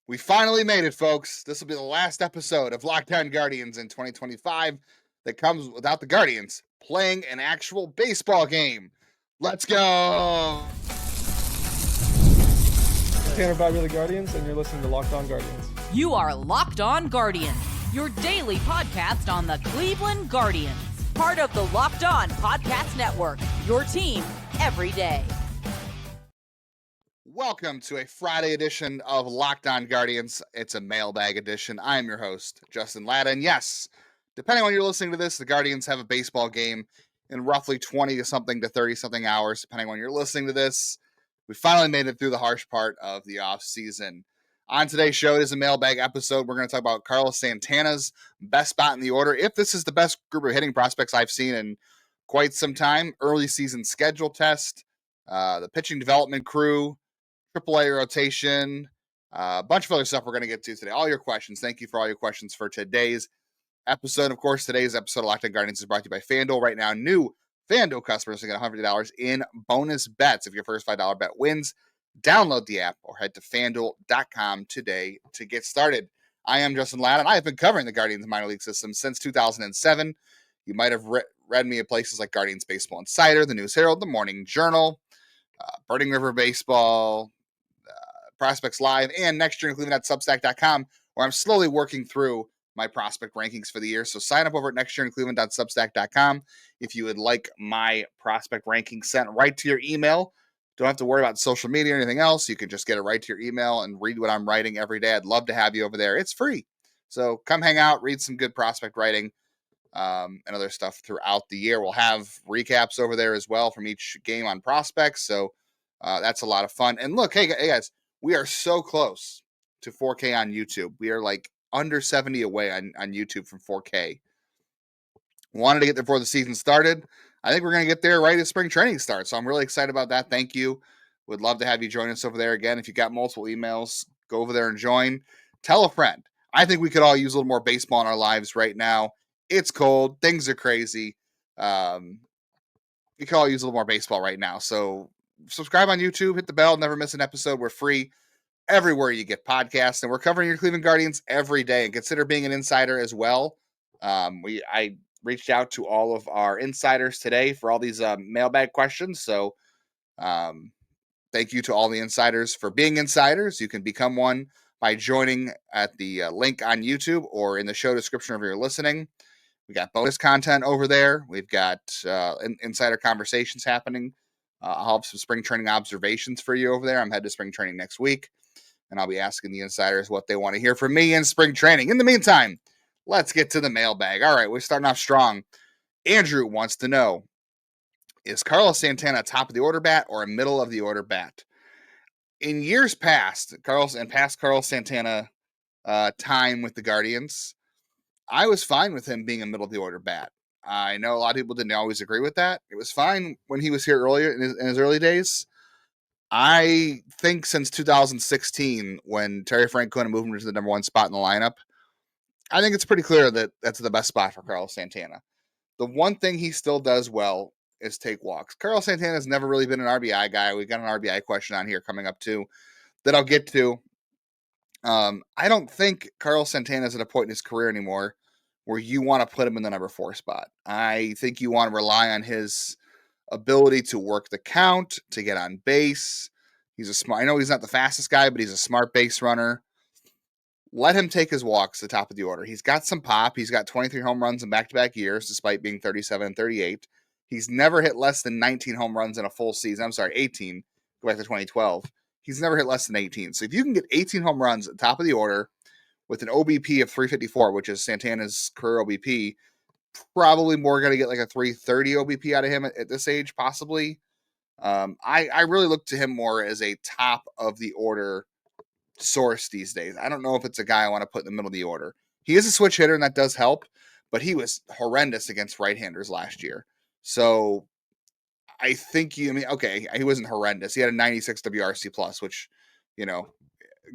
We finally made it, folks. This will be the last episode of Lockdown Guardians in 2025 that comes without the Guardians playing an actual baseball game. Let's go! Tanner Bobby the Guardians, and you're listening to Locked On Guardians. You are Locked On Guardians, your daily podcast on the Cleveland Guardians. Part of the Locked On Podcast Network, your team every day. Welcome to a Friday edition of Locked On Guardians. It's a mailbag edition. I am your host, Justin Latta. And yes, depending on when you're listening to this, the Guardians have a baseball game in roughly 20 to something to 30 something hours, depending on when you're listening to this. We finally made it through the harsh part of the off season. On today's show, it is a mailbag episode. We're going to talk about Carlos Santana's best spot in the order. If this is the best group of hitting prospects I've seen in quite some time, early season schedule test, the pitching development crew, AAA rotation, a bunch of other stuff we're going to get to today. All your questions. Thank you for all your questions for today's episode. Of course, today's episode of Locked On Guardians is brought to you by FanDuel. Right now, new FanDuel customers can get $150 in bonus bets if your first $5 bet wins. Download the app or head to FanDuel.com today to get started. I am Justin Ladd, and I have been covering the Guardians minor league system since 2007. You might have read me at places like Guardians Baseball Insider, the News Herald, the Morning Journal, Burning River Baseball, Prospects Live, and next year in Cleveland at Substack.com, where I'm slowly working through my prospect rankings for the year. So sign up over at next year in Cleveland.substack.com if you would like my prospect rankings sent right to your email. Don't have to worry about social media or anything else. You can just get it right to your email and read what I'm writing every day. I'd love to have you over there. It's free. So come hang out, read some good prospect writing and other stuff throughout the year. We'll have recaps over there as well from each game on prospects. So that's a lot of fun. And look, hey guys, we are so close to 4K on YouTube. We are like under 70 away on YouTube from 4K. Wanted to get there before the season started. I think we're going to get there right as spring training starts. So I'm really excited about that. Thank you. Would love to have you join us over there again. If you got multiple emails, go over there and join. Tell a friend. I think we could all use a little more baseball in our lives right now. It's cold. Things are crazy. We could all use a little more baseball right now. So subscribe on YouTube, hit the bell, never miss an episode. We're free everywhere you get podcasts, and we're covering your Cleveland Guardians every day. And consider being an insider as well. I reached out to all of our insiders today for all these mailbag questions. So thank you to all the insiders for being insiders. You can become one by joining at the link on YouTube or in the show description if you're listening. We got bonus content over there. We've got insider conversations happening. I'll have some spring training observations for you over there. I'm headed to spring training next week, and I'll be asking the insiders what they want to hear from me in spring training. In the meantime, let's get to the mailbag. All right, we're starting off strong. Andrew wants to know, is Carlos Santana a top of the order bat or a middle of the order bat? In years past, Carlos Santana time with the Guardians, I was fine with him being a middle of the order bat. I know a lot of people didn't always agree with that. It was fine when he was here earlier in his early days. I think since 2016, when Terry Francona moved him to the number one spot in the lineup, I think it's pretty clear that that's the best spot for Carlos Santana. The one thing he still does well is take walks. Carlos Santana has never really been an RBI guy. We've got an RBI question on here coming up too that I'll get to. I don't think Carlos Santana is at a point in his career anymore where you want to put him in the number 4 spot. I think you want to rely on his ability to work the count, to get on base. I know he's not the fastest guy, but he's a smart base runner. Let him take his walks at the top of the order. He's got some pop. He's got 23 home runs in back-to-back years, despite being 37 and 38. He's never hit less than 19 home runs in a full season. I'm sorry, 18. Go back to 2012. He's never hit less than 18. So if you can get 18 home runs at the top of the order with an OBP of 354, which is Santana's career OBP, probably more going to get like a 330 OBP out of him at this age, possibly. I really look to him more as a top of the order source these days. I don't know if it's a guy I want to put in the middle of the order. He is a switch hitter, and that does help, but he was horrendous against right-handers last year. So I think he wasn't horrendous. He had a 96 WRC plus, which,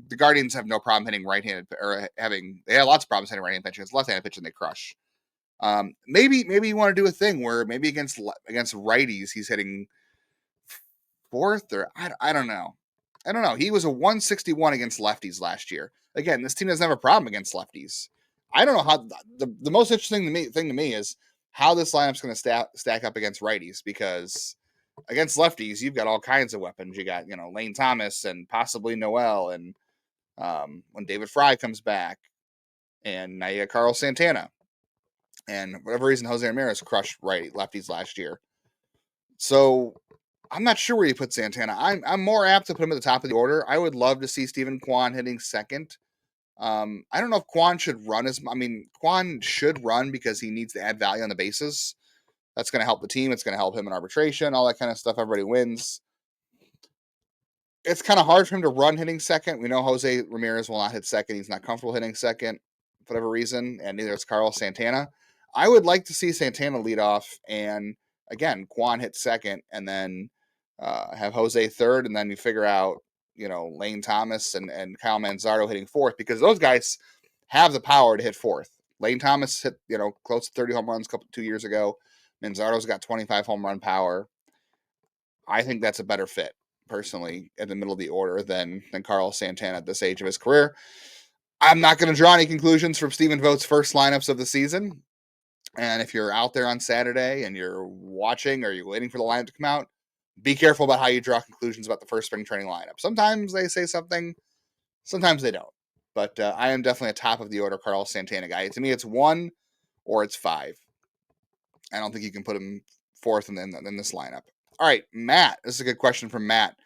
the Guardians have no problem hitting right-handed, they have lots of problems hitting right-handed pitching. It's left-handed pitching they crush. Maybe you want to do a thing where maybe against righties he's hitting fourth, or I don't know. I don't know. He was a 161 against lefties last year. Again, this team doesn't have a problem against lefties. I don't know how the most interesting thing to me is how this lineup's going to stack up against righties, because against lefties, you've got all kinds of weapons. You got, Lane Thomas and possibly Noel, and when David Fry comes back, and now you got Carlos Santana. And for whatever reason, Jose Ramirez crushed lefties last year. So I'm not sure where you put Santana. I'm more apt to put him at the top of the order. I would love to see Stephen Kwan hitting second. I don't know if Kwan should run Kwan should run because he needs to add value on the bases. That's going to help the team. It's going to help him in arbitration, all that kind of stuff. Everybody wins. It's kind of hard for him to run hitting second. We know Jose Ramirez will not hit second. He's not comfortable hitting second for whatever reason, and neither is Carlos Santana. I would like to see Santana lead off, and again, Kwan hit second, and then have Jose third, and then you figure out, Lane Thomas and Kyle Manzardo hitting fourth, because those guys have the power to hit fourth. Lane Thomas hit, close to 30 home runs 2 years ago. Manzardo's got 25 home run power. I think that's a better fit, personally, in the middle of the order than Carlos Santana at this age of his career. I'm not going to draw any conclusions from Stephen Vogt's first lineups of the season. And if you're out there on Saturday and you're watching or you're waiting for the lineup to come out, be careful about how you draw conclusions about the first spring training lineup. Sometimes they say something, sometimes they don't. But I am definitely a top of the order Carlos Santana guy. To me, it's 1 or it's 5. I don't think you can put him fourth in this lineup. All right, Matt. This is a good question from Matt.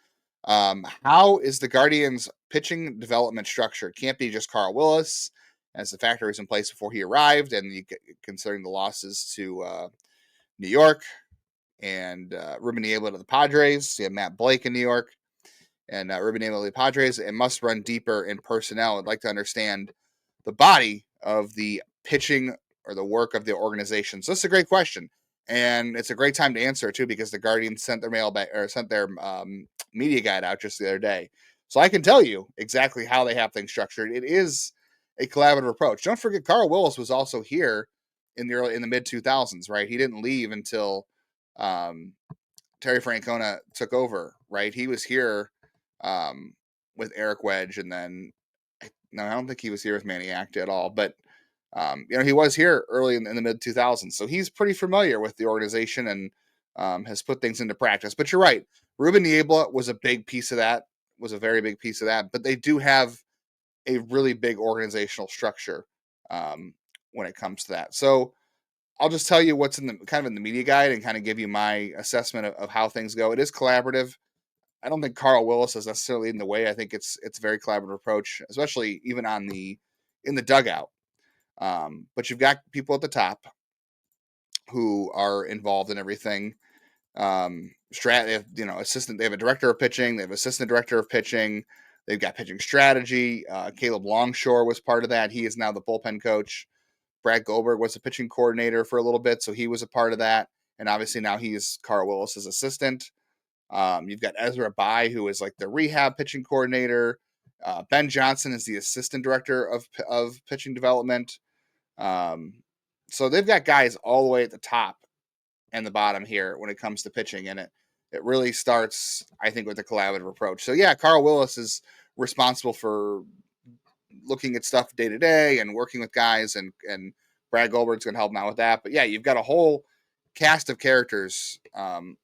How is the Guardians' pitching development structured? Can't be just Carl Willis, as the factor was in place before he arrived, and considering the losses to New York and Ruben Niebla to the Padres. You have Matt Blake in New York and Ruben Niebla to the Padres. It must run deeper in personnel. I'd like to understand the body of the pitching or the work of the organization. So this is a great question, and it's a great time to answer too, because the Guardians sent their mailbag or sent their media guide out just the other day. So I can tell you exactly how they have things structured. It is a collaborative approach. Don't forget, Carl Willis was also here in the mid 2000s, right? He didn't leave until Terry Francona took over, right? He was here with Eric Wedge, and then no, I don't think he was here with Manny Acta at all, but he was here early in the mid 2000s, so he's pretty familiar with the organization and has put things into practice. But you're right, Ruben Niebla was a big piece of that, was a very big piece of that. But they do have a really big organizational structure when it comes to that. So I'll just tell you what's in the media guide and kind of give you my assessment of how things go. It is collaborative. I don't think Carl Willis is necessarily in the way. I think it's a very collaborative approach, especially even in the dugout. But you've got people at the top who are involved in everything. They have, assistant. They have a director of pitching. They have assistant director of pitching. They've got pitching strategy. Caleb Longshore was part of that. He is now the bullpen coach. Brad Goldberg was the pitching coordinator for a little bit, so he was a part of that. And obviously now he's Carl Willis's assistant. You've got Ezra Bai, who is like the rehab pitching coordinator. Ben Johnson is the assistant director of pitching development. So they've got guys all the way at the top and the bottom here when it comes to pitching, and it really starts, I think, with the collaborative approach. So yeah, Carl Willis is responsible for looking at stuff day to day and working with guys, and Brad Goldberg's going to help him out with that. But yeah, you've got a whole cast of characters on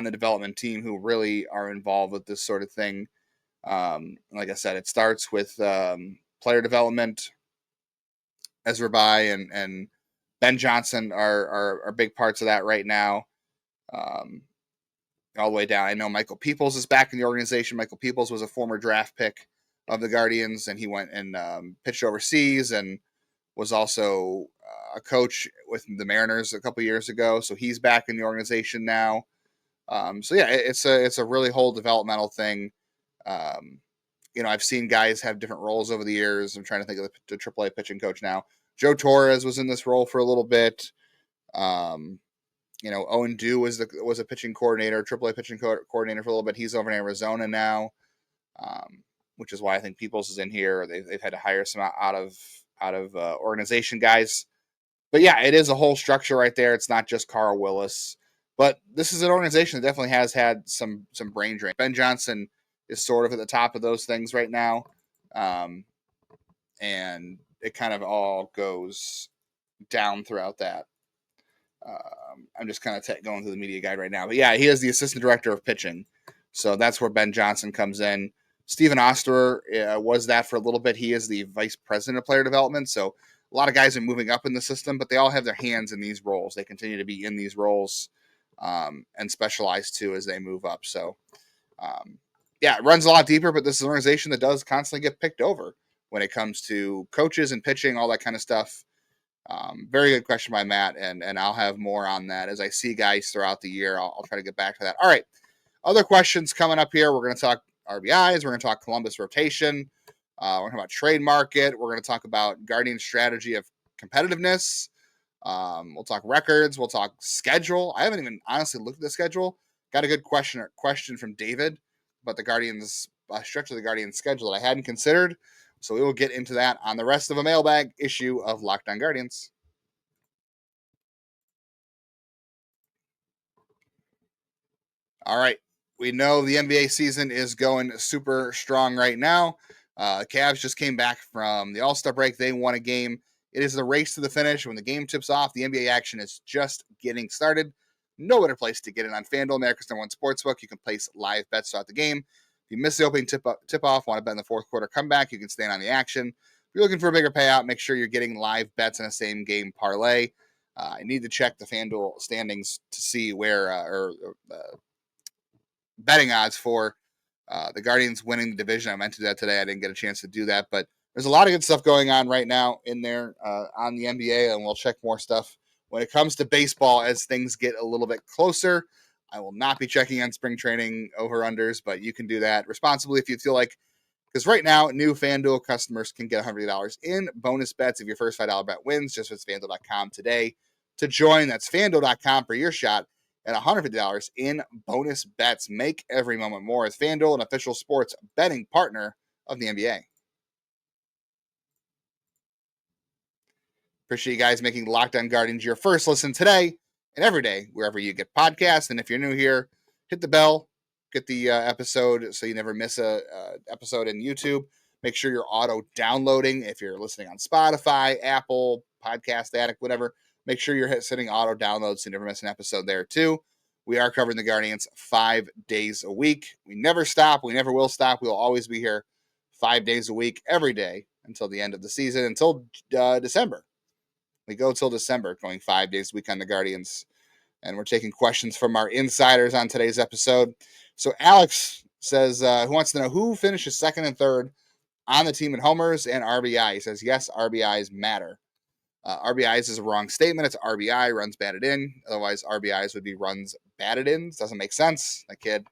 the development team who really are involved with this sort of thing. Like I said, it starts with player development. Ezra Bai and Ben Johnson are big parts of that right now. All the way down. I know Michael Peoples is back in the organization. Michael Peoples was a former draft pick of the Guardians, and he went and pitched overseas and was also a coach with the Mariners a couple years ago. So he's back in the organization now. So yeah, it's a really whole developmental thing. I've seen guys have different roles over the years. I'm trying to think of the AAA pitching coach now. Joe Torres was in this role for a little bit. Owen Dew was a pitching coordinator, AAA pitching coordinator for a little bit. He's over in Arizona now, which is why I think Peoples is in here. They've had to hire some out of organization guys. But yeah, it is a whole structure right there. It's not just Carl Willis, but this is an organization that definitely has had some brain drain. Ben Johnson is sort of at the top of those things right now. And it kind of all goes down throughout that. I'm just kind of going through the media guide right now. But yeah, he is the assistant director of pitching. So that's where Ben Johnson comes in. Stephen Oster was that for a little bit. He is the vice president of player development. So a lot of guys are moving up in the system, but they all have their hands in these roles. They continue to be in these roles and specialize too as they move up. So yeah, it runs a lot deeper, but this is an organization that does constantly get picked over when it comes to coaches and pitching, all that kind of stuff. Very good question by Matt, and I'll have more on that as I see guys throughout the year. I'll try to get back to that. All right, other questions coming up here. We're going to talk RBIs. We're going to talk Columbus rotation. We're going to talk about trade market. We're going to talk about Guardian strategy of competitiveness. We'll talk records. We'll talk schedule. I haven't even honestly looked at the schedule. Got a good question from David about the Guardians stretch of the Guardians schedule that I hadn't considered. So we will get into that on the rest of a mailbag issue of Locked On Guardians. All right. We know the NBA season is going super strong right now. Cavs just came back from the All-Star break. They won a game. It is the race to the finish. When the game tips off, the NBA action is just getting started. No better place to get in on FanDuel, America's #1 sportsbook. You can place live bets throughout the game. If you miss the opening tip-off, want to bet in the fourth quarter comeback, you can stay on the action. If you're looking for a bigger payout, make sure you're getting live bets in a same-game parlay. I need to check the FanDuel standings to see where betting odds for the Guardians winning the division. I meant to do that today. I didn't get a chance to do that, but there's a lot of good stuff going on right now in there on the NBA, and we'll check more stuff when it comes to baseball as things get a little bit closer. I will not be checking on spring training over-unders, but you can do that responsibly if you feel like, because right now, new FanDuel customers can get $100 in bonus bets if your first $5 bet wins. Just visit FanDuel.com today to join. That's FanDuel.com for your shot at $150 in bonus bets. Make every moment more as FanDuel, an official sports betting partner of the NBA. Appreciate you guys making Locked On Guardians your first listen today and every day, wherever you get podcasts. And if you're new here, hit the bell, get the episode so you never miss a episode in YouTube. Make sure you're auto downloading. If you're listening on Spotify, Apple, Podcast Addict, whatever, make sure you're setting auto download so you never miss an episode there too. We are covering the Guardians 5 days a week. We never stop. We never will stop. We will always be here 5 days a week, every day until the end of the season, until December. We go till December, going 5 days a week on the Guardians. And we're taking questions from our insiders on today's episode. So Alex says, who wants to know who finishes second and third on the team in homers and RBI? He says, yes, RBIs matter. RBIs is a wrong statement. It's RBI, runs batted in. Otherwise, RBIs would be runs batted in. Doesn't make sense. That kid.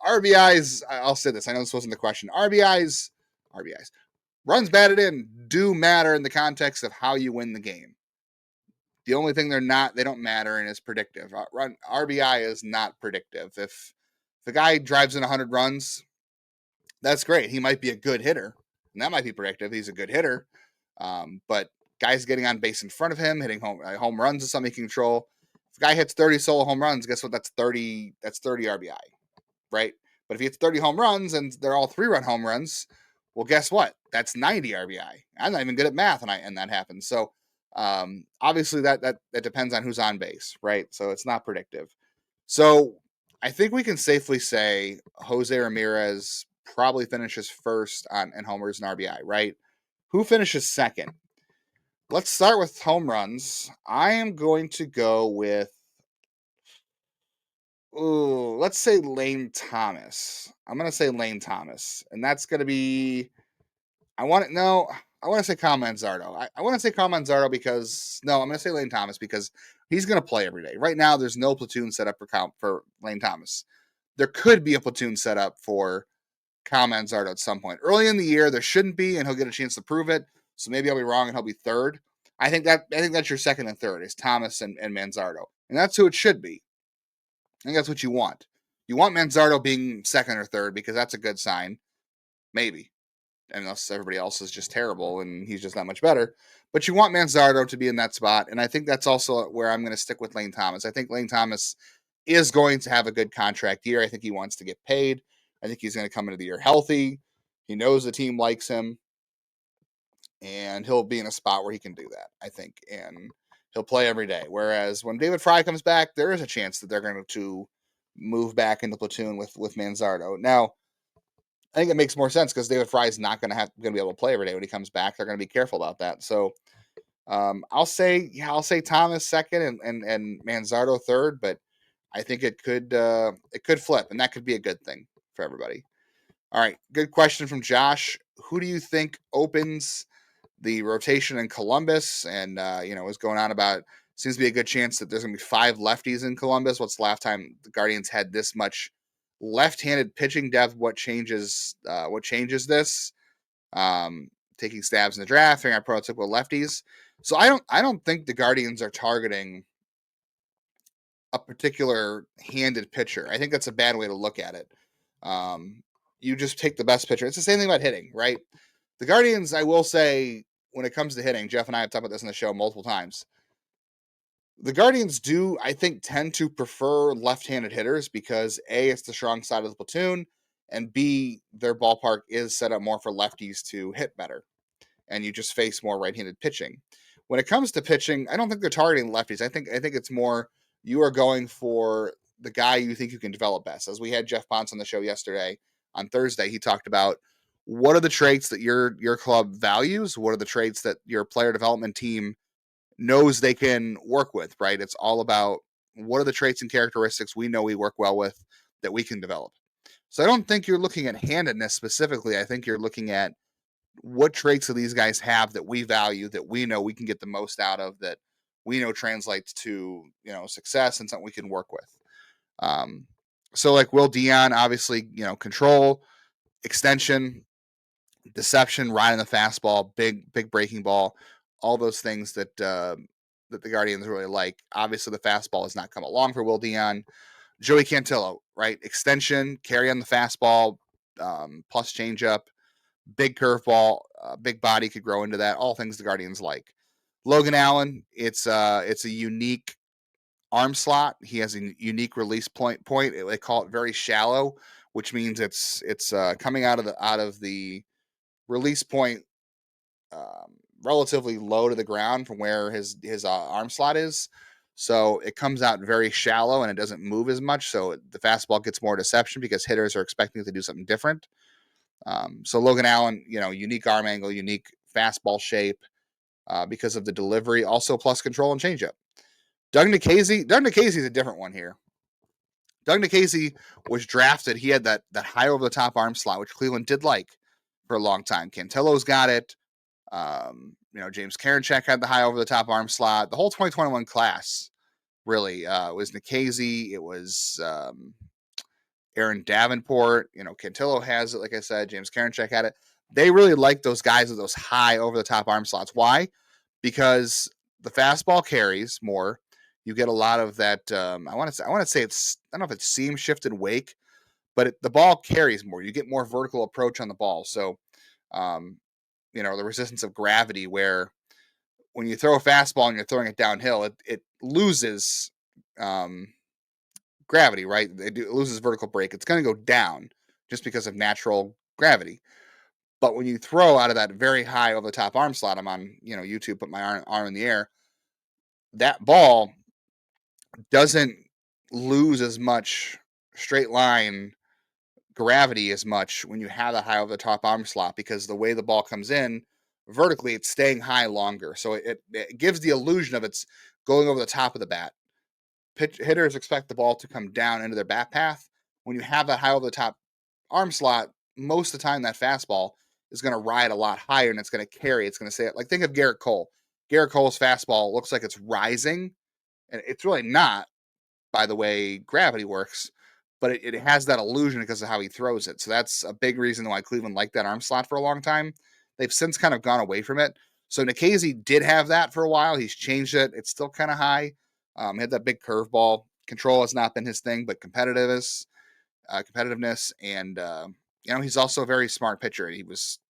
RBIs, I'll say this. I know this wasn't the question. RBIs, runs batted in do matter in the context of how you win the game. The only thing they don't matter and is predictive. RBI is not predictive. If the guy drives in 100 runs, that's great. He might be a good hitter, and that might be predictive. He's a good hitter. But guys getting on base in front of him, hitting home runs is something he can control. If a guy hits 30 solo home runs, guess what? That's 30 RBI, right? But if he hits 30 home runs and they're all 3-run home runs, well, guess what? That's 90 RBI. I'm not even good at math, and that happens. So obviously that depends on who's on base, right? So it's not predictive. So I think we can safely say Jose Ramirez probably finishes first in homers and RBI, right? Who finishes second? Let's start with home runs. I am going to go with, let's say Lane Thomas. I'm going to say Lane Thomas. And that's going to be, I want to say Kyle Manzardo. I want to say Kyle Manzardo because, I'm going to say Lane Thomas because he's going to play every day. Right now, there's no platoon set up for Lane Thomas. There could be a platoon set up for Kyle Manzardo at some point. Early in the year, there shouldn't be, and he'll get a chance to prove it. So maybe I'll be wrong and he'll be third. I think that's your second and third is Thomas and Manzardo. And that's who it should be. I think that's what you want. You want Manzardo being second or third because that's a good sign. Maybe. Unless everybody else is just terrible and he's just not much better. But you want Manzardo to be in that spot. And I think that's also where I'm going to stick with Lane Thomas. I think Lane Thomas is going to have a good contract year. I think he wants to get paid. I think he's going to come into the year healthy. He knows the team likes him, and he'll be in a spot where he can do that, I think, and he'll play every day. Whereas when David Fry comes back, there is a chance that they're going to move back into platoon with Manzardo. Now, I think it makes more sense because David Fry is not going to be able to play every day when he comes back. They're going to be careful about that. So I'll say Thomas second and Manzardo third, but I think it could flip, and that could be a good thing for everybody. All right, good question from Josh. Who do you think opens the rotation in Columbus? And what's going on about? Seems to be a good chance that there's going to be 5 lefties in Columbus. What's the last time the Guardians had this much left-handed pitching depth? What changes? What changes this? Taking stabs in the draft, figuring out prototypical lefties. So I don't think the Guardians are targeting a particular handed pitcher. I think that's a bad way to look at it. You just take the best pitcher. It's the same thing about hitting, right? The Guardians, I will say, when it comes to hitting, Jeff and I have talked about this in the show multiple times. The Guardians do, I think, tend to prefer left-handed hitters because A, it's the strong side of the platoon, and B, their ballpark is set up more for lefties to hit better, and you just face more right-handed pitching. When it comes to pitching, I don't think they're targeting lefties. I think it's more you are going for the guy you think you can develop best. As we had Jeff Ponce on the show yesterday, on Thursday, he talked about what are the traits that your club values, what are the traits that your player development team knows they can work with, right? It's all about what are the traits and characteristics we know we work well with that we can develop. So I don't think you're looking at handedness specifically. I think you're looking at what traits do these guys have that we value, that we know we can get the most out of, that we know translates to, success and something we can work with. So like Will Dion, obviously, control, extension, deception, riding the fastball, big breaking ball, all those things that the Guardians really like. Obviously, the fastball has not come along for Will Dion. Joey Cantillo, right? Extension, carry on the fastball, plus changeup, big curveball, big body could grow into that. All things the Guardians like. Logan Allen, it's a unique arm slot. He has a unique release point. They call it very shallow, which means it's coming out of the release point relatively low to the ground from where his arm slot is. So it comes out very shallow and it doesn't move as much. So the fastball gets more deception because hitters are expecting it to do something different. So Logan Allen, unique arm angle, unique fastball shape because of the delivery, also plus control and changeup. Doug Nikhazy is a different one here. Doug Nikhazy was drafted. He had that high over the top arm slot, which Cleveland did like for a long time. Cantillo's got it. James Karinchak had the high over the top arm slot. The whole 2021 class really was Nikhazy. It was Aaron Davenport. Cantillo has it. Like I said, James Karinchak had it. They really like those guys with those high over the top arm slots. Why? Because the fastball carries more. You get a lot of that. I want to say it's, I don't know if it's seam shifted wake, but the ball carries more. You get more vertical approach on the ball. So, the resistance of gravity, where when you throw a fastball and you're throwing it downhill, it loses gravity, right? It loses vertical break. It's going to go down just because of natural gravity. But when you throw out of that very high over the top arm slot, I'm on, YouTube, put my arm in the air, that ball doesn't lose as much straight line gravity as much when you have that high over the top arm slot, because the way the ball comes in vertically, it's staying high longer. So it gives the illusion of it's going over the top of the bat. Hitters expect the ball to come down into their bat path. When you have that high over the top arm slot, most of the time that fastball is going to ride a lot higher and it's going to carry. It's going to say it. Like, think of Garrett Cole. Garrett Cole's fastball looks like it's rising, and it's really not, by the way gravity works, but it has that illusion because of how he throws it. So that's a big reason why Cleveland liked that arm slot for a long time. They've since kind of gone away from it. So Nikhazy did have that for a while. He's changed it. It's still kind of high. He had that big curveball. Control has not been his thing, but competitiveness, and he's also a very smart pitcher.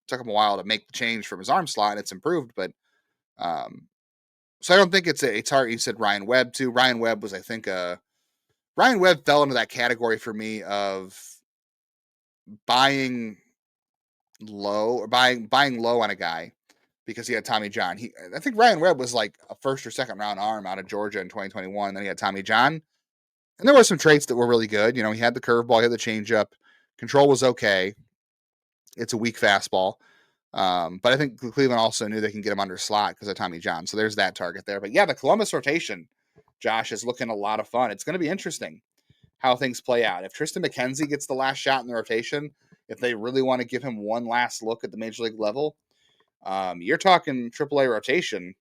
Took him a while to make the change from his arm slot, and it's improved. But so I don't think it's hard. You said Ryan Webb too. Ryan Webb was, I think, Ryan Webb fell into that category for me of buying low or buying low on a guy because he had Tommy John. I think Ryan Webb was like a first or second round arm out of Georgia in 2021. Then he had Tommy John. And there were some traits that were really good. You know, he had the curveball, he had the changeup. Control was okay. It's a weak fastball. But I think Cleveland also knew they can get him under slot because of Tommy John. So there's that target there. But yeah, the Columbus rotation, Josh, is looking a lot of fun. It's going to be interesting how things play out. If Tristan McKenzie gets the last shot in the rotation, if they really want to give him one last look at the major league level, you're talking AAA rotation,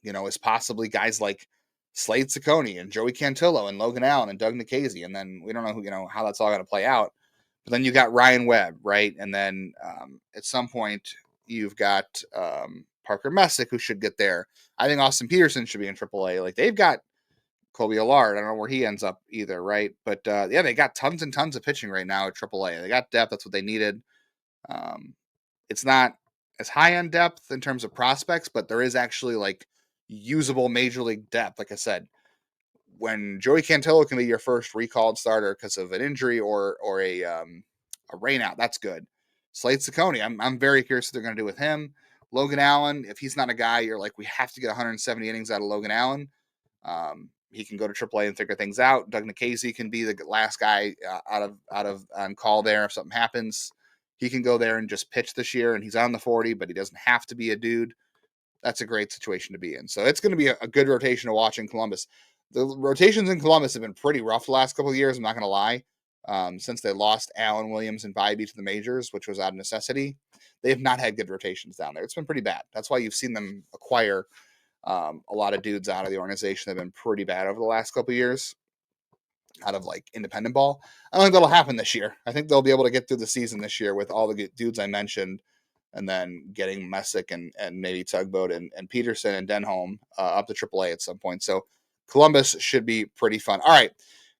you know, is possibly guys like Slade Ciccone and Joey Cantillo and Logan Allen and Doug Nikhazy. And then we don't know who, you know, how that's all going to play out. But then you got Ryan Webb, right? And then at some point you've got Parker Messick, who should get there. I think Austin Peterson should be in AAA. Like they've got Colby Allard. I don't know where he ends up either, right? But yeah, they got tons and tons of pitching right now at AAA. They got depth. That's what they needed. It's not as high end depth in terms of prospects, but there is actually like usable major league depth. Like I said, when Joey Cantillo can be your first recalled starter because of an injury or a rain out, that's good. Slade Ciccone, I'm very curious what they're going to do with him. Logan Allen, if he's not a guy, you're like, we have to get 170 innings out of Logan Allen. He can go to AAA and figure things out. Doug Nikhazy can be the last guy out of on call there if something happens. He can go there and just pitch this year, and he's on the 40, but he doesn't have to be a dude. That's a great situation to be in. So it's going to be a good rotation to watch in Columbus. The rotations in Columbus have been pretty rough the last couple of years, I'm not going to lie. Since they lost Allen Williams and Bybee to the majors, which was out of necessity, they have not had good rotations down there. It's been pretty bad. That's why you've seen them acquire a lot of dudes out of the organization that have been pretty bad over the last couple of years out of like independent ball. I don't think that'll happen this year. I think they'll be able to get through the season this year with all the dudes I mentioned, and then getting Messick and maybe Tugboat and Peterson and Denholm up to AAA at some point. So Columbus should be pretty fun. All right.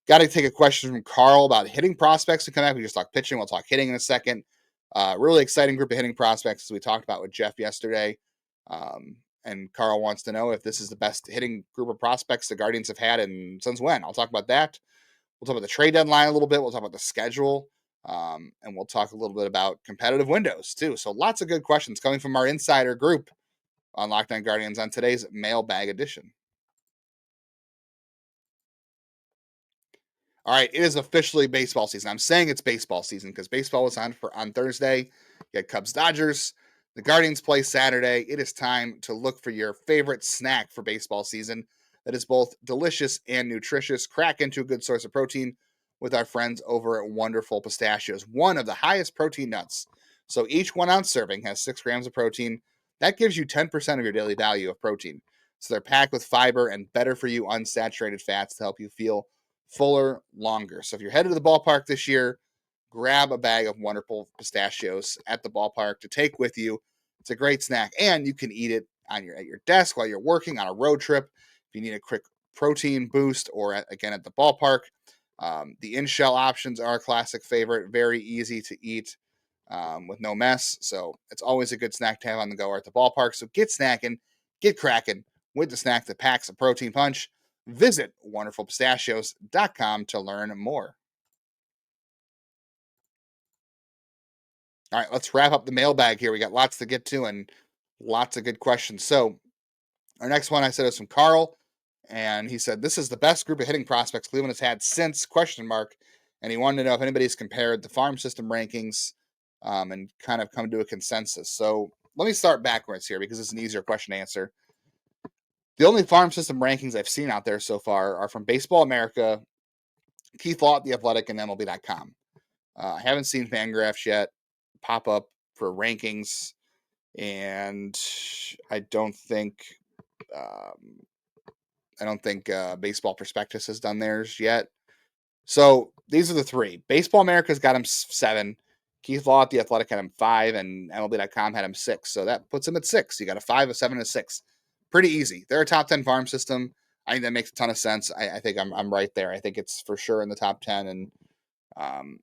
Got to take a question from Carl about hitting prospects to come back. We just talked pitching. We'll talk hitting in a second. Really exciting group of hitting prospects as we talked about with Jeff yesterday. And Carl wants to know if this is the best hitting group of prospects the Guardians have had and since when. I'll talk about that. We'll talk about the trade deadline a little bit. We'll talk about the schedule. And we'll talk a little bit about competitive windows too. So lots of good questions coming from our insider group on Locked On Guardians on today's Mailbag edition. All right, it is officially baseball season. I'm saying it's baseball season because baseball was on Thursday. You had Cubs Dodgers. The Guardians play Saturday. It is time to look for your favorite snack for baseball season that is both delicious and nutritious. Crack into a good source of protein with our friends over at Wonderful Pistachios, one of the highest protein nuts. So each 1 ounce serving has 6 grams of protein. That gives you 10% of your daily value of protein. So they're packed with fiber and better for you unsaturated fats to help you feel fuller longer. So if you're headed to the ballpark this year, grab a bag of Wonderful Pistachios at the ballpark to take with you. It's a great snack, and you can eat it at your desk while you're working on a road trip. If you need a quick protein boost, or again at the ballpark, the in-shell options are a classic favorite. Very easy to eat with no mess. So it's always a good snack to have on the go or at the ballpark. So get snacking, get cracking with the snack that packs a protein punch. Visit wonderfulpistachios.com to learn more. All right, let's wrap up the mailbag here. We got lots to get to and lots of good questions. So our next one I said is from Carl, and he said, this is the best group of hitting prospects Cleveland has had since ? And he wanted to know if anybody's compared the farm system rankings and kind of come to a consensus. So let me start backwards here because it's an easier question to answer. The only farm system rankings I've seen out there so far are from Baseball America, Keith Law at The Athletic, and MLB.com. I haven't seen Fangraphs yet pop up for rankings, and I don't think Baseball Prospectus has done theirs yet. So these are the three. Baseball America's got him 7. Keith Law at The Athletic had him 5, and MLB.com had him 6. So that puts him at 6. You got a 5, a 7, and a 6. Pretty easy. They're a top 10 farm system. I think that makes a ton of sense. I think I'm right there. I think it's for sure in the top 10 and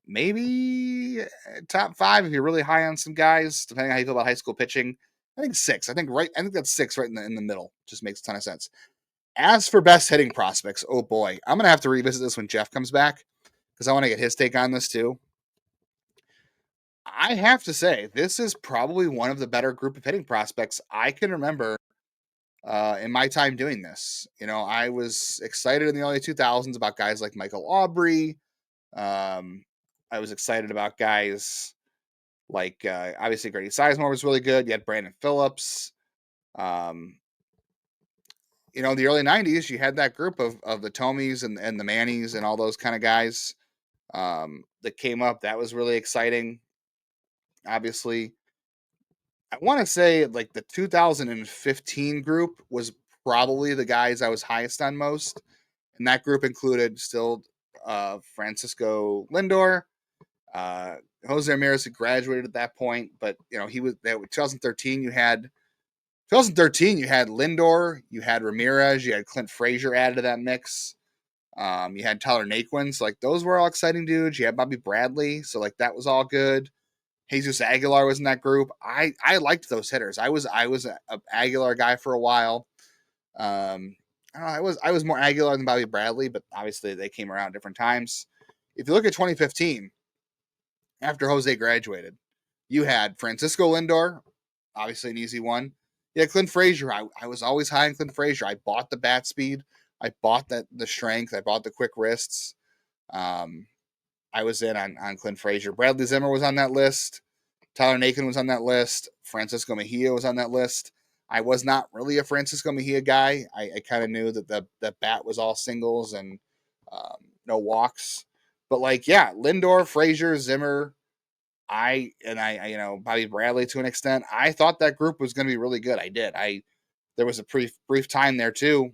maybe top 5 if you're really high on some guys, depending on how you feel about high school pitching. I think 6. I think that's 6 right in the middle. Just makes a ton of sense. As for best hitting prospects, oh boy, I'm going to have to revisit this when Jeff comes back because I want to get his take on this too. I have to say, this is probably one of the better group of hitting prospects I can remember in my time doing this. I was excited in the early 2000s about guys like Michael Aubrey. I was excited about guys like, obviously, Grady Sizemore was really good. You had Brandon Phillips. The early 90s, you had that group of the Tomies and the Mannies and all those kind of guys that came up. That was really exciting. Obviously, I want to say like the 2015 group was probably the guys I was highest on most. And that group included still Francisco Lindor. Jose Ramirez had graduated at that point, but he was there. 2013, you had Lindor, you had Ramirez, you had Clint Frazier added to that mix. You had Tyler Naquin, so like those were all exciting dudes. You had Bobby Bradley, so like that was all good. Jesus Aguilar was in that group. I liked those hitters. I was a Aguilar guy for a while. I don't know. I was more Aguilar than Bobby Bradley, but obviously they came around at different times. If you look at 2015, after Jose graduated, you had Francisco Lindor, obviously an easy one. Yeah, Clint Frazier. I was always high on Clint Frazier. I bought the bat speed. I bought the strength. I bought the quick wrists. I was in on Clint Frazier. Bradley Zimmer was on that list. Tyler Naquin was on that list. Francisco Mejia was on that list. I was not really a Francisco Mejia guy. I kind of knew that the bat was all singles and no walks. But like, yeah, Lindor, Frazier, Zimmer, Bobby Bradley to an extent. I thought that group was going to be really good. I did. There was a brief time there too.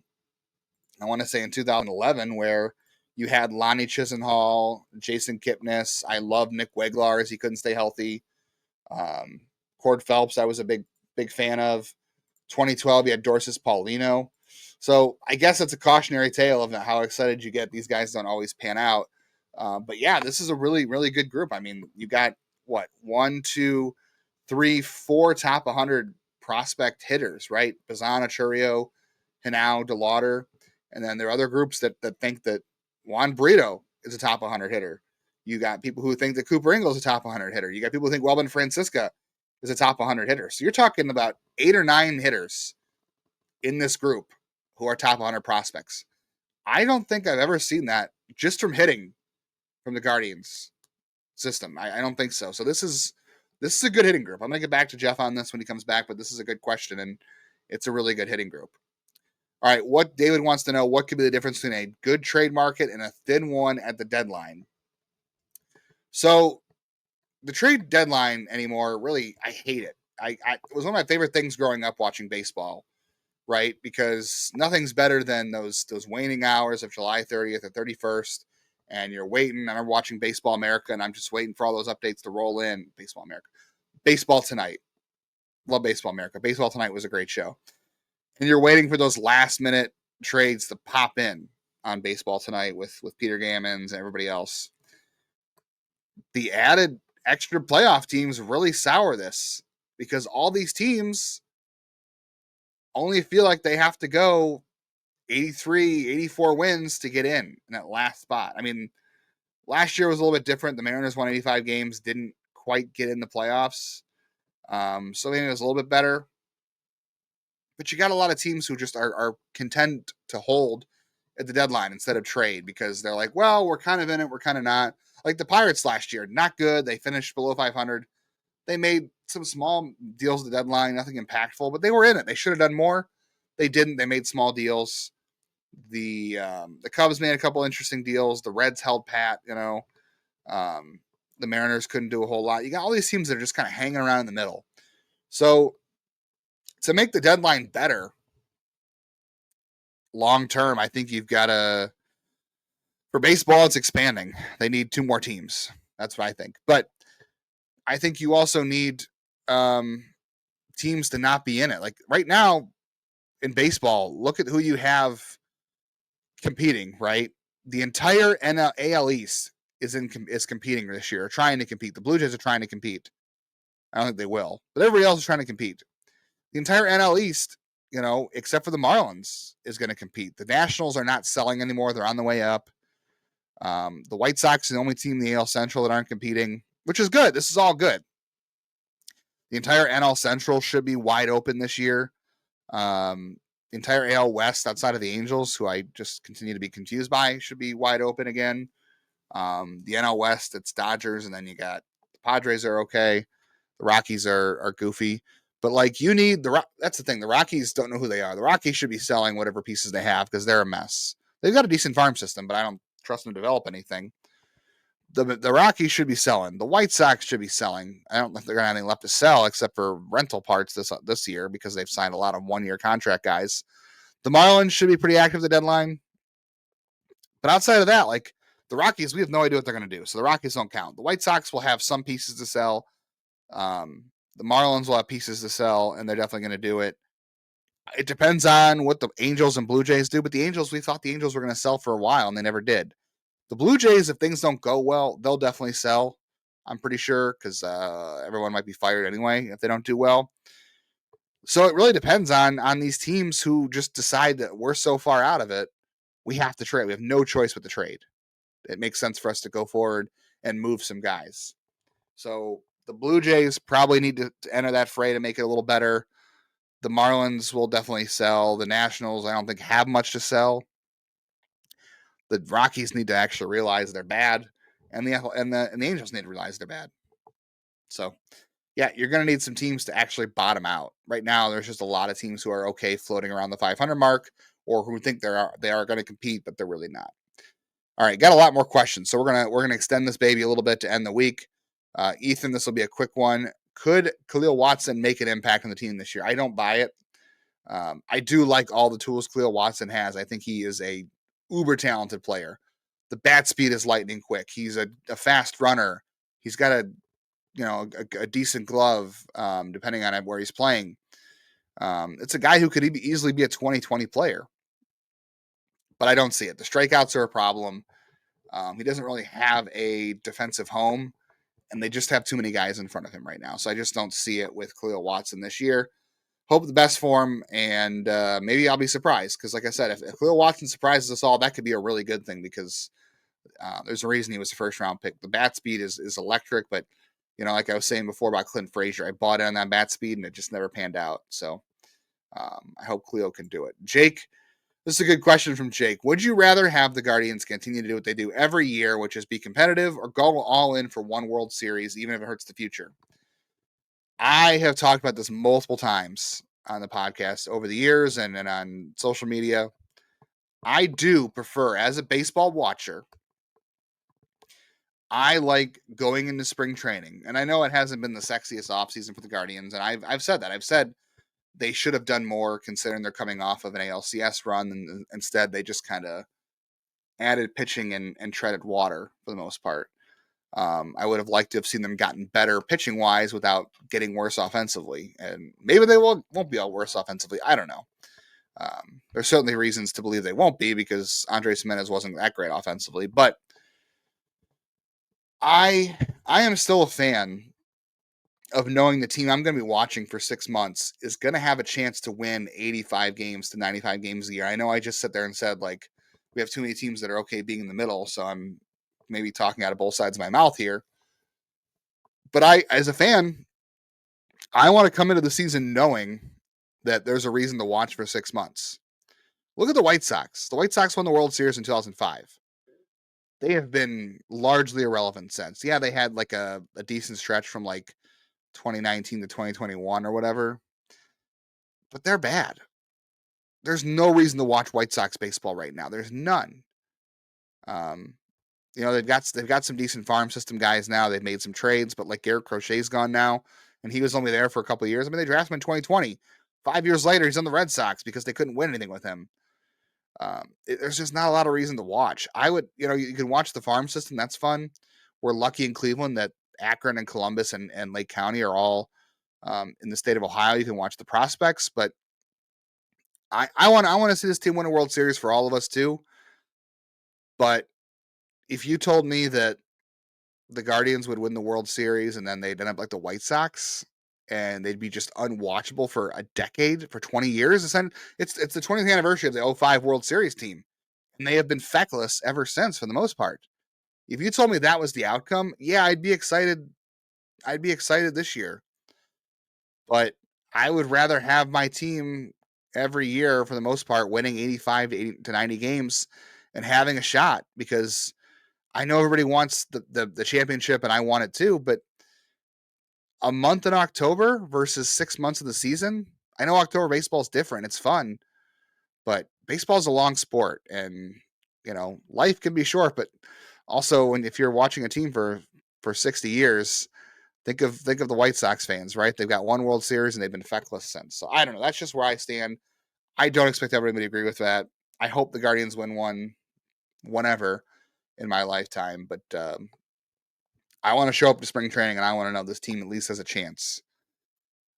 I want to say in 2011 where you had Lonnie Chisenhall, Jason Kipnis. I love Nick Weglar as he couldn't stay healthy. Cord Phelps, I was a big fan of. 2012, you had Dorsis Paulino. So I guess it's a cautionary tale of how excited you get. These guys don't always pan out. But yeah, this is a really, really good group. I mean, you got what, 1, 2, 3, 4 top 100 prospect hitters, right? Bazana, Churio, Hinao, DeLauder. And then there are other groups that think that Juan Brito is a top 100 hitter. You got people who think that Cooper Ingle is a top 100 hitter. You got people who think Welben Francisca is a top 100 hitter. So you're talking about 8 or 9 hitters in this group who are top 100 prospects. I don't think I've ever seen that just from hitting from the Guardians system. I don't think so. So this is a good hitting group. I'm going to get back to Jeff on this when he comes back, but this is a good question, and it's a really good hitting group. All right, what David wants to know, what could be the difference between a good trade market and a thin one at the deadline? So the trade deadline anymore, really, I hate it. It was one of my favorite things growing up watching baseball, right? Because nothing's better than those waning hours of July 30th or 31st, and you're waiting. I remember watching Baseball America, and I'm just waiting for all those updates to roll in. Baseball America. Baseball Tonight. Love Baseball America. Baseball Tonight was a great show. And you're waiting for those last-minute trades to pop in on Baseball Tonight with Peter Gammons and everybody else. The added extra playoff teams really sour this because all these teams only feel like they have to go 83, 84 wins to get in that last spot. I mean, last year was a little bit different. The Mariners won 85 games, didn't quite get in the playoffs. So maybe it was a little bit better. But you got a lot of teams who just are content to hold at the deadline instead of trade because they're like, well, we're kind of in it, we're kind of not. Like the Pirates last year, not good. They finished below 500. They made some small deals at the deadline, nothing impactful, but they were in it. They should have done more. They didn't. They made small deals. The Cubs made a couple interesting deals. The Reds held pat, the Mariners couldn't do a whole lot. You got all these teams that are just kind of hanging around in the middle. So to make the deadline better long term, I think you've got to, for baseball, it's expanding. They need 2 more teams. That's what I think. But I think you also need teams to not be in it. Like right now in baseball, look at who you have competing, right? The entire AL East is competing this year, trying to compete. The Blue Jays are trying to compete. I don't think they will, but everybody else is trying to compete. The entire NL East except for the Marlins, is going to compete. The Nationals are not selling anymore. They're on the way up. The White Sox are the only team in the AL Central that aren't competing, which is good. This is all good. The entire NL Central should be wide open this year. The entire AL West, outside of the Angels, who I just continue to be confused by, should be wide open again. The NL West, it's Dodgers, and then you got the Padres are okay. The Rockies are goofy. But you need that's the thing. The Rockies don't know who they are. The Rockies should be selling whatever pieces they have because they're a mess. They've got a decent farm system, but I don't trust them to develop anything. The Rockies should be selling. The White Sox should be selling. I don't know if they're going to have anything left to sell except for rental parts this year because they've signed a lot of one-year contract guys. The Marlins should be pretty active at the deadline. But outside of that, the Rockies, we have no idea what they're going to do. So the Rockies don't count. The White Sox will have some pieces to sell. The Marlins will have pieces to sell, and they're definitely going to do it. It depends on what the Angels and Blue Jays do. But the Angels, we thought the Angels were going to sell for a while, and they never did. The Blue Jays, if things don't go well, they'll definitely sell. I'm pretty sure because everyone might be fired anyway if they don't do well. So it really depends on these teams who just decide that we're so far out of it, we have to trade. We have no choice but to trade. It makes sense for us to go forward and move some guys. So the Blue Jays probably need to enter that fray to make it a little better. The Marlins will definitely sell. The Nationals, I don't think, have much to sell. The Rockies need to actually realize they're bad, and the Angels need to realize they're bad. So, yeah, you're going to need some teams to actually bottom out. Right now, there's just a lot of teams who are okay floating around the 500 mark, or who think they are going to compete, but they're really not. All right, got a lot more questions, so we're gonna extend this baby a little bit to end the week. Ethan, this will be a quick one. Could Khalil Watson make an impact on the team this year? I don't buy it. I do like all the tools Khalil Watson has. I think he is a uber talented player. The bat speed is lightning quick. He's a fast runner. He's got a decent glove, depending on where he's playing. It's a guy who could easily be a 2020 player. But I don't see it. The strikeouts are a problem. He doesn't really have a defensive home, and they just have too many guys in front of him right now. So I just don't see it with Khalil Watson this year. Hope the best for him, and maybe I'll be surprised because, like I said, if Khalil Watson surprises us all, that could be a really good thing because there's a reason he was a first-round pick. The bat speed is electric, but like I was saying before about Clint Frazier, I bought in on that bat speed, and it just never panned out. So I hope Khalil can do it. Jake. This is a good question from Jake. Would you rather have the Guardians continue to do what they do every year, which is be competitive, or go all in for one World Series, even if it hurts the future? I have talked about this multiple times on the podcast over the years and on social media. I do prefer, as a baseball watcher, I like going into spring training. And I know it hasn't been the sexiest offseason for the Guardians, and I've said that. I've said they should have done more considering they're coming off of an ALCS run, and instead they just kind of added pitching and treaded water for the most part. I would have liked to have seen them gotten better pitching wise without getting worse offensively, and maybe they won't be all worse offensively. I don't know. There's certainly reasons to believe they won't be because Andres Gimenez wasn't that great offensively, but I am still a fan of knowing the team I'm going to be watching for 6 months is going to have a chance to win 85 games to 95 games a year. I know I just sat there and said, we have too many teams that are okay being in the middle, so I'm maybe talking out of both sides of my mouth here. But as a fan, I want to come into the season knowing that there's a reason to watch for 6 months. Look at the White Sox. The White Sox won the World Series in 2005. They have been largely irrelevant since. Yeah, they had a decent stretch from 2019 to 2021 or whatever, but they're bad. There's no reason to watch White Sox baseball right now. There's none. They've got some decent farm system guys now. They've made some trades, but Garrett Crochet's gone now, and he was only there for a couple of years. I mean, they drafted him in 2020. 5 years later, he's on the Red Sox because they couldn't win anything with him. There's just not a lot of reason to watch. I would, you can watch the farm system. That's fun. We're lucky in Cleveland that Akron and Columbus and Lake County are all in the state of Ohio. You can watch the prospects, but I want to see this team win a World Series for all of us too. But if you told me that the Guardians would win the World Series and then they'd end up like the White Sox, and they'd be just unwatchable for a decade, for 20 years. It's the 20th anniversary of the '05 World Series team, and they have been feckless ever since for the most part. If you told me that was the outcome, yeah, I'd be excited. I'd be excited this year. But I would rather have my team every year, for the most part, winning 85 to 90 games and having a shot, because I know everybody wants the championship and I want it too, but a month in October versus 6 months of the season. I know October baseball is different. It's fun, but baseball is a long sport, and life can be short. But also, if you're watching a team for 60 years, think of the White Sox fans, right? They've got one World Series and they've been feckless since. So I don't know. That's just where I stand. I don't expect everybody to agree with that. I hope the Guardians win one whenever in my lifetime, but I want to show up to spring training and I want to know this team at least has a chance.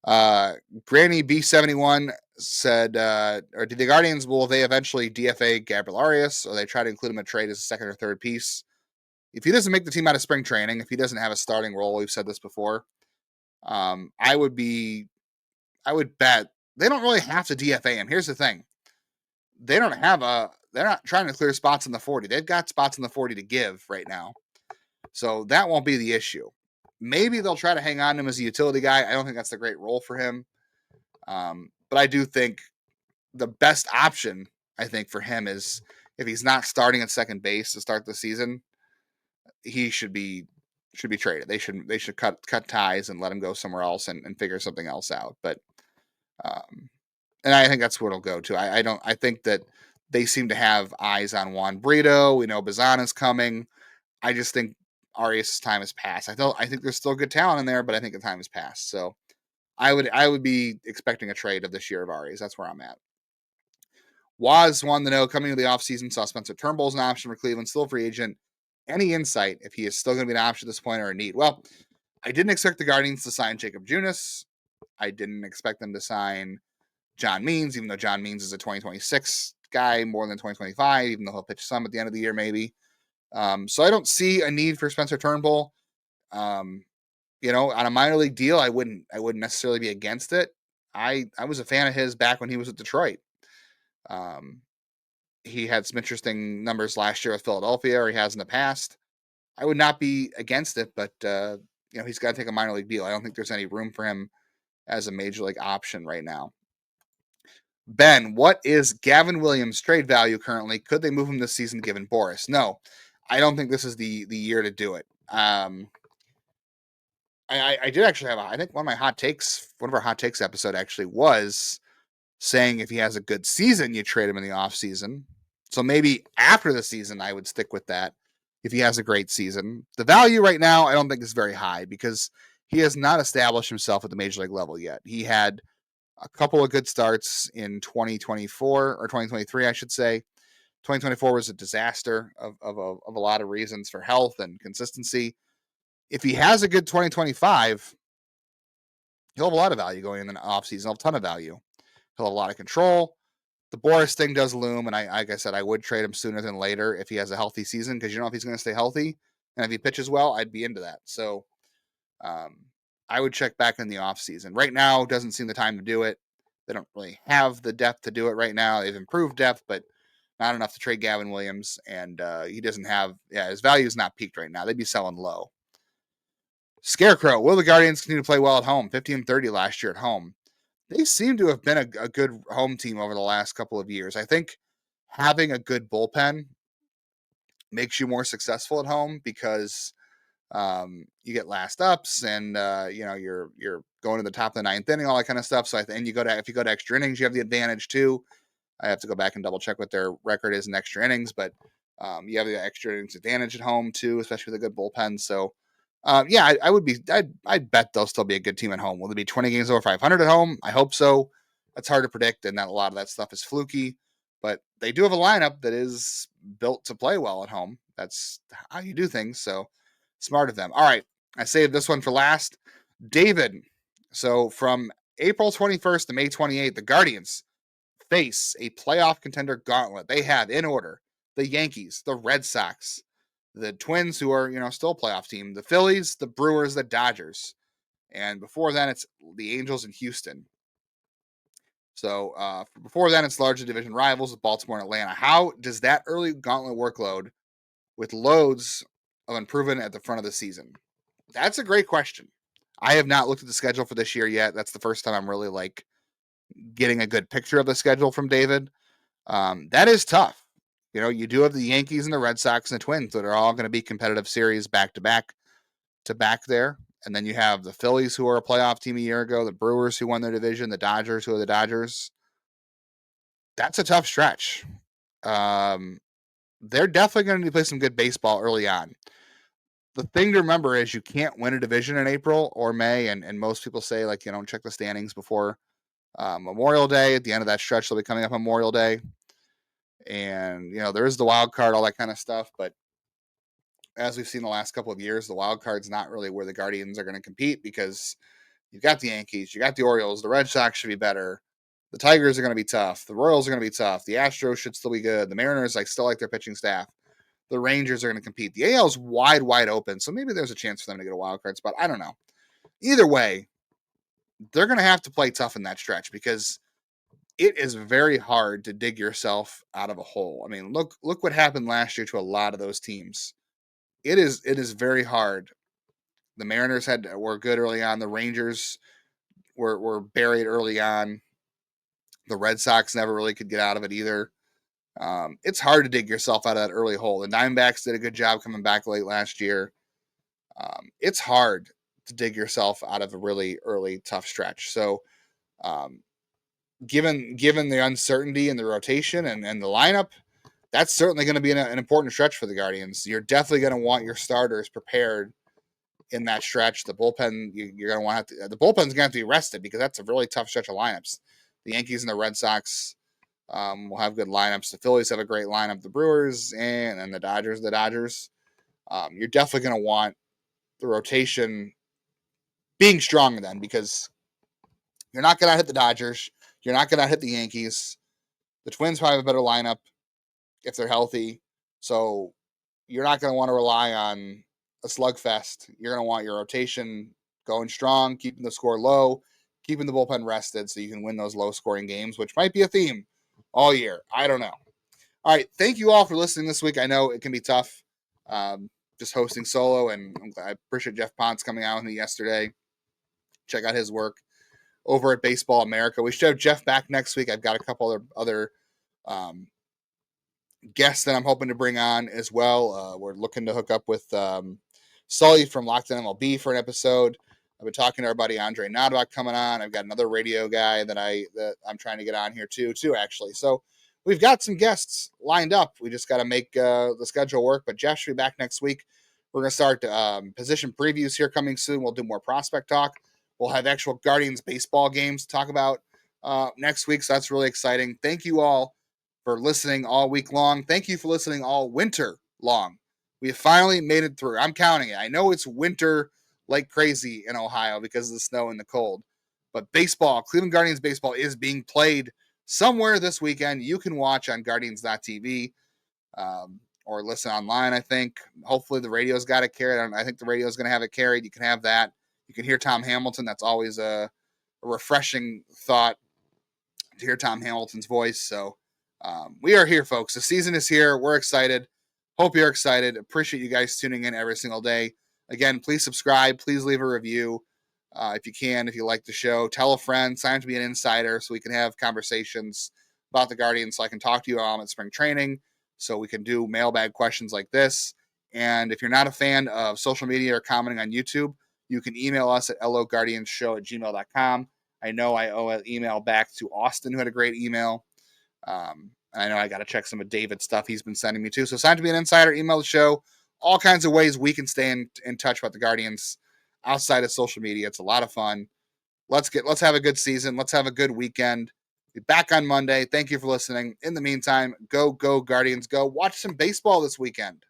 Granny B71 said, or did the Guardians, will they eventually DFA Gabriel Arias, or they try to include him in a trade as a second or third piece? If he doesn't make the team out of spring training, if he doesn't have a starting role, we've said this before, I would bet they don't really have to DFA him. Here's the thing. They're not trying to clear spots in the 40. They've got spots in the 40 to give right now. So that won't be the issue. Maybe they'll try to hang on to him as a utility guy. I don't think that's the great role for him. But I do think the best option, I think, for him is, if he's not starting at second base to start the season, he should be traded. They should cut ties and let him go somewhere else and figure something else out. But and I think that's where it'll go to. I think that they seem to have eyes on Juan Brito. We know Bazan is coming. I just think Arias' time has passed. I think there's still good talent in there, but I think the time has passed. So I would be expecting a trade of this year of Arias. That's where I'm at. Waz wanted to know, coming into the offseason, saw Spencer Turnbull as an option for Cleveland, still a free agent. Any insight if he is still going to be an option at this point or a need? Well, I didn't expect the Guardians to sign Jacob Junis. I didn't expect them to sign John Means, even though John Means is a 2026 guy more than 2025, even though he'll pitch some at the end of the year maybe. So I don't see a need for Spencer Turnbull. On a minor league deal, I wouldn't necessarily be against it. I was a fan of his back when he was at Detroit. He had some interesting numbers last year with Philadelphia, or he has in the past. I would not be against it, but he's got to take a minor league deal. I don't think there's any room for him as a major league option right now. Ben, what is Gavin Williams' trade value currently? Could they move him this season given Boris? No, I don't think this is the year to do it. I did actually have I think one of our hot takes episode actually was saying if he has a good season, you trade him in the off season. So maybe after the season, I would stick with that. If he has a great season, the value right now, I don't think is very high, because he has not established himself at the major league level yet. He had a couple of good starts in 2024 or 2023, I should say. 2024 was a disaster of a lot of reasons, for health and consistency. If he has a good 2025, he'll have a lot of value going in the offseason. He'll have a ton of value. He'll have a lot of control. The Boris thing does loom, and like I said, I would trade him sooner than later if he has a healthy season, because you don't know if he's going to stay healthy. And if he pitches well, I'd be into that. So I would check back in the offseason. Right now doesn't seem the time to do it. They don't really have the depth to do it right now. They've improved depth, but not enough to trade Gavin Williams. And he doesn't have, his value is not peaked right now. They'd be selling low. Scarecrow, will the Guardians continue to play well at home? 15-30 last year at home. They seem to have been a good home team over the last couple of years. I think having a good bullpen makes you more successful at home, because you get last ups, and you're going to the top of the ninth inning, all that kind of stuff. So if you go to extra innings, you have the advantage too. I have to go back and double check what their record is in extra innings, but you have the extra innings advantage at home too, especially with a good bullpen. So I'd bet they'll still be a good team at home. Will it be 20 games over 500 at home? I hope so. That's hard to predict, and that a lot of that stuff is fluky. But they do have a lineup that is built to play well at home. That's how you do things. So smart of them. All right, I saved this one for last. David. So from April 21st to May 28th, the Guardians face a playoff contender gauntlet. They have, in order, the Yankees, the Red Sox, the Twins, who are, still a playoff team, the Phillies, the Brewers, the Dodgers. And before then, it's the Angels in Houston. So before then, it's largely division rivals with Baltimore and Atlanta. How does that early gauntlet workload with loads of improvement at the front of the season? That's a great question. I have not looked at the schedule for this year yet. That's the first time I'm really like getting a good picture of the schedule from David. That is tough. You know, you do have the Yankees and the Red Sox and the Twins that are all going to be competitive series back to back there. And then you have the Phillies, who are a playoff team a year ago, the Brewers, who won their division, the Dodgers, who are the Dodgers. That's a tough stretch. They're definitely going to play some good baseball early on. The thing to remember is you can't win a division in April or May, and most people say, like, you don't check the standings before Memorial Day. At the end of that stretch, they'll be coming up on Memorial Day. And, you know, there is the wild card, all that kind of stuff. But as we've seen the last couple of years, the wild card's not really where the Guardians are going to compete, because you've got the Yankees, you got the Orioles, the Red Sox should be better. The Tigers are going to be tough. The Royals are going to be tough. The Astros should still be good. The Mariners, I still like their pitching staff. The Rangers are going to compete. The AL is wide open, so maybe there's a chance for them to get a wild card spot. I don't know. Either way, they're going to have to play tough in that stretch, because it is very hard to dig yourself out of a hole. I mean, look what happened last year to a lot of those teams. It is very hard. The Mariners were good early on. The Rangers were buried early on. The Red Sox never really could get out of it either. It's hard to dig yourself out of that early hole. The Diamondbacks did a good job coming back late last year. It's hard to dig yourself out of a really early tough stretch. So, given the uncertainty in the rotation and the lineup, that's certainly going to be an important stretch for the Guardians. You're definitely going to want your starters prepared in that stretch. The bullpen, you're going to want the bullpen's going to have to be rested, because that's a really tough stretch of lineups. The Yankees and the Red Sox will have good lineups. The Phillies have a great lineup. The Brewers and the Dodgers. You're definitely going to want the rotation being strong then, because you're not going to hit the Dodgers. You're not going to hit the Yankees. The Twins probably have a better lineup if they're healthy. So you're not going to want to rely on a slugfest. You're going to want your rotation going strong, keeping the score low, keeping the bullpen rested, so you can win those low-scoring games, which might be a theme all year. I don't know. All right, thank you all for listening this week. I know it can be tough just hosting solo, and I appreciate Jeff Ponce coming out with me yesterday. Check out his work over at Baseball America. We should have Jeff back next week. I've got a couple other guests that I'm hoping to bring on as well. We're looking to hook up with Sully from Locked On MLB for an episode. I've been talking to our buddy Andre Nadvak coming on. I've got another radio guy that I'm trying to get on here too actually. So we've got some guests lined up. We just got to make the schedule work. But Jeff should be back next week. We're going to start position previews here coming soon. We'll do more prospect talk. We'll have actual Guardians baseball games to talk about next week. So that's really exciting. Thank you all for listening all week long. Thank you for listening all winter long. We have finally made it through. I'm counting it. I know it's winter like crazy in Ohio because of the snow and the cold. But baseball, Cleveland Guardians baseball, is being played somewhere this weekend. You can watch on Guardians.tv or listen online, I think. Hopefully the radio's got it carried. I think the radio's going to have it carried. You can have that. You can hear Tom Hamilton. That's always a refreshing thought to hear Tom Hamilton's voice. So we are here, folks. The season is here. We're excited. Hope you're excited. Appreciate you guys tuning in every single day. Again, please subscribe. Please leave a review if you can, if you like the show. Tell a friend. Sign up to be an insider so we can have conversations about the Guardians, so I can talk to you while I'm at spring training, so we can do mailbag questions like this. And if you're not a fan of social media or commenting on YouTube, you can email us at loguardianshow@gmail.com. I know I owe an email back to Austin, who had a great email. I know I got to check some of David's stuff he's been sending me too. So sign up to be an insider, email the show. All kinds of ways we can stay in touch about the Guardians outside of social media. It's a lot of fun. Let's have a good season. Let's have a good weekend. Be back on Monday. Thank you for listening. In the meantime, go Guardians, go. Watch some baseball this weekend.